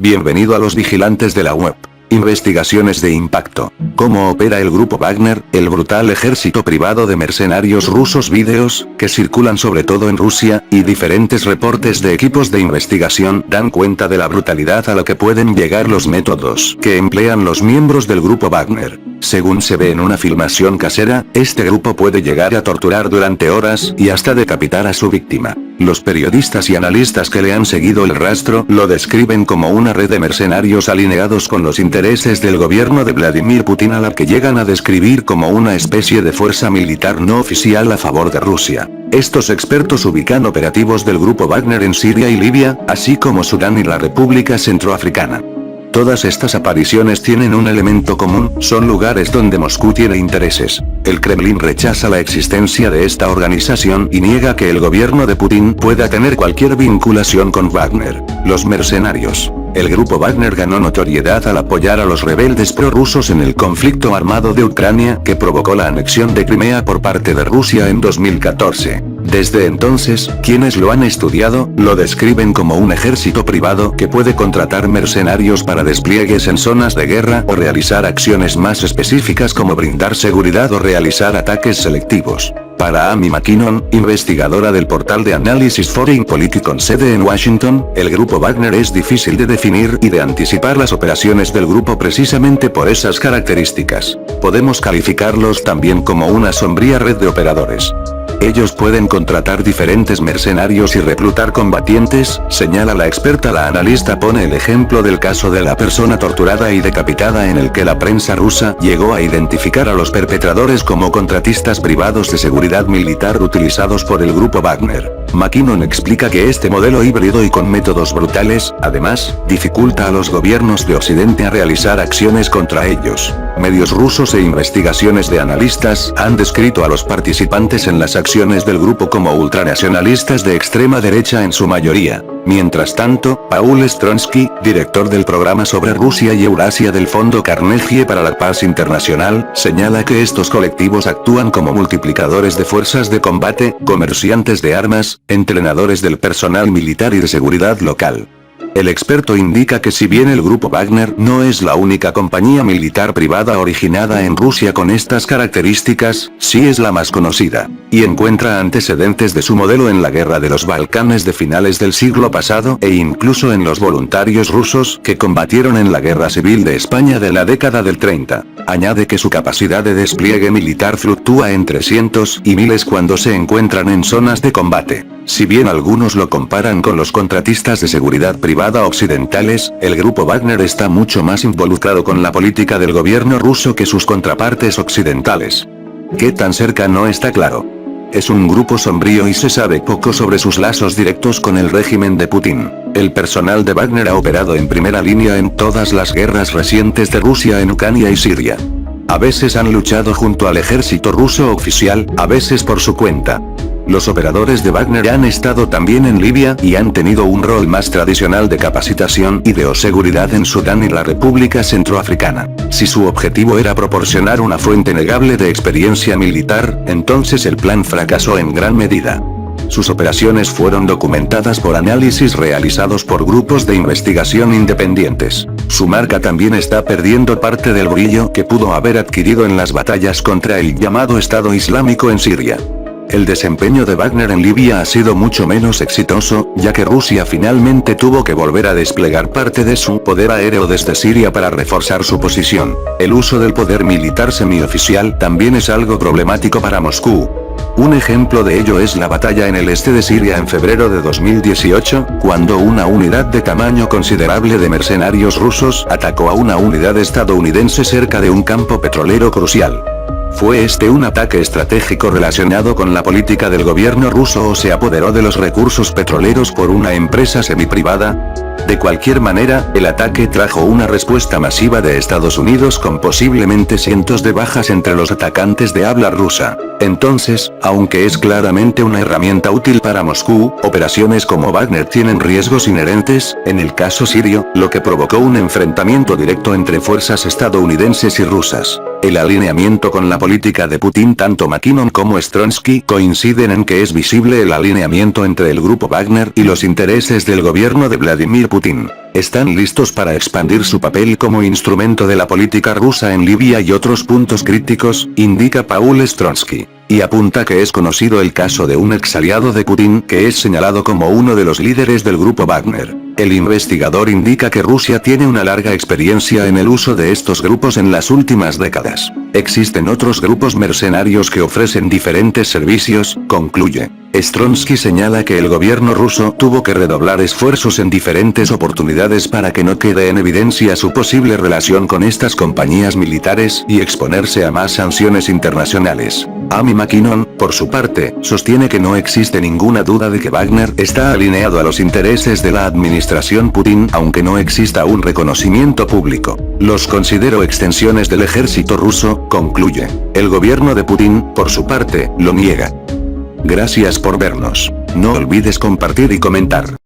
Bienvenido a los vigilantes de la web. Investigaciones de impacto. ¿Cómo opera el grupo Wagner, el brutal ejército privado de mercenarios rusos? Vídeos, que circulan sobre todo en Rusia, y diferentes reportes de equipos de investigación dan cuenta de la brutalidad a la que pueden llegar los métodos que emplean los miembros del grupo Wagner. Según se ve en una filmación casera, este grupo puede llegar a torturar durante horas y hasta decapitar a su víctima. Los periodistas y analistas que le han seguido el rastro lo describen como una red de mercenarios alineados con los intereses del gobierno de Vladimir Putin, a la que llegan a describir como una especie de fuerza militar no oficial a favor de Rusia. Estos expertos ubican operativos del grupo Wagner en Siria y Libia, así como Sudán y la República Centroafricana. Todas estas apariciones tienen un elemento común, son lugares donde Moscú tiene intereses. El Kremlin rechaza la existencia de esta organización y niega que el gobierno de Putin pueda tener cualquier vinculación con Wagner. Los mercenarios. El grupo Wagner ganó notoriedad al apoyar a los rebeldes prorrusos en el conflicto armado de Ucrania que provocó la anexión de Crimea por parte de Rusia en 2014. Desde entonces, quienes lo han estudiado, lo describen como un ejército privado que puede contratar mercenarios para despliegues en zonas de guerra o realizar acciones más específicas como brindar seguridad o realizar ataques selectivos. Para Amy McKinnon, investigadora del portal de análisis Foreign Policy con sede en Washington, el grupo Wagner es difícil de definir y de anticipar las operaciones del grupo precisamente por esas características. Podemos calificarlos también como una sombría red de operadores. Ellos pueden contratar diferentes mercenarios y reclutar combatientes, señala la experta. La analista pone el ejemplo del caso de la persona torturada y decapitada, en el que la prensa rusa llegó a identificar a los perpetradores como contratistas privados de seguridad militar utilizados por el grupo Wagner. McKinnon explica que este modelo híbrido y con métodos brutales, además, dificulta a los gobiernos de Occidente a realizar acciones contra ellos. Medios rusos e investigaciones de analistas han descrito a los participantes en las acciones del grupo como ultranacionalistas de extrema derecha en su mayoría. Mientras tanto, Paul Stronsky, director del programa sobre Rusia y Eurasia del Fondo Carnegie para la Paz Internacional, señala que estos colectivos actúan como multiplicadores de fuerzas de combate, comerciantes de armas, entrenadores del personal militar y de seguridad local. El experto indica que si bien el grupo Wagner no es la única compañía militar privada originada en Rusia con estas características, sí es la más conocida, y encuentra antecedentes de su modelo en la guerra de los Balcanes de finales del siglo pasado e incluso en los voluntarios rusos que combatieron en la Guerra Civil de España de la década del 30. Añade que su capacidad de despliegue militar fluctúa entre cientos y miles cuando se encuentran en zonas de combate. Si bien algunos lo comparan con los contratistas de seguridad privada occidentales, el grupo Wagner está mucho más involucrado con la política del gobierno ruso que sus contrapartes occidentales. ¿Qué tan cerca? No está claro. Es un grupo sombrío y se sabe poco sobre sus lazos directos con el régimen de Putin. El personal de Wagner ha operado en primera línea en todas las guerras recientes de Rusia en Ucrania y Siria. A veces han luchado junto al ejército ruso oficial, a veces por su cuenta. Los operadores de Wagner han estado también en Libia y han tenido un rol más tradicional de capacitación y de seguridad en Sudán y la República Centroafricana. Si su objetivo era proporcionar una fuente innegable de experiencia militar, entonces el plan fracasó en gran medida. Sus operaciones fueron documentadas por análisis realizados por grupos de investigación independientes. Su marca también está perdiendo parte del brillo que pudo haber adquirido en las batallas contra el llamado Estado Islámico en Siria. El desempeño de Wagner en Libia ha sido mucho menos exitoso, ya que Rusia finalmente tuvo que volver a desplegar parte de su poder aéreo desde Siria para reforzar su posición. El uso del poder militar semioficial también es algo problemático para Moscú. Un ejemplo de ello es la batalla en el este de Siria en febrero de 2018, cuando una unidad de tamaño considerable de mercenarios rusos atacó a una unidad estadounidense cerca de un campo petrolero crucial. ¿Fue este un ataque estratégico relacionado con la política del gobierno ruso o se apoderó de los recursos petroleros por una empresa semiprivada? De cualquier manera, el ataque trajo una respuesta masiva de Estados Unidos con posiblemente cientos de bajas entre los atacantes de habla rusa. Entonces, aunque es claramente una herramienta útil para Moscú, operaciones como Wagner tienen riesgos inherentes, en el caso sirio, lo que provocó un enfrentamiento directo entre fuerzas estadounidenses y rusas. El alineamiento con la política de Putin. Tanto McKinnon como Stronsky coinciden en que es visible el alineamiento entre el grupo Wagner y los intereses del gobierno de Vladimir Putin. Están listos para expandir su papel como instrumento de la política rusa en Libia y otros puntos críticos, indica Paul Stronsky. Y apunta que es conocido el caso de un ex aliado de Putin que es señalado como uno de los líderes del grupo Wagner. El investigador indica que Rusia tiene una larga experiencia en el uso de estos grupos en las últimas décadas. Existen otros grupos mercenarios que ofrecen diferentes servicios, concluye. Stronsky señala que el gobierno ruso tuvo que redoblar esfuerzos en diferentes oportunidades para que no quede en evidencia su posible relación con estas compañías militares y exponerse a más sanciones internacionales. Amy McKinnon, por su parte, sostiene que no existe ninguna duda de que Wagner está alineado a los intereses de la administración Putin, aunque no exista un reconocimiento público. Los considero extensiones del ejército ruso, concluye. El gobierno de Putin, por su parte, lo niega. Gracias por vernos. No olvides compartir y comentar.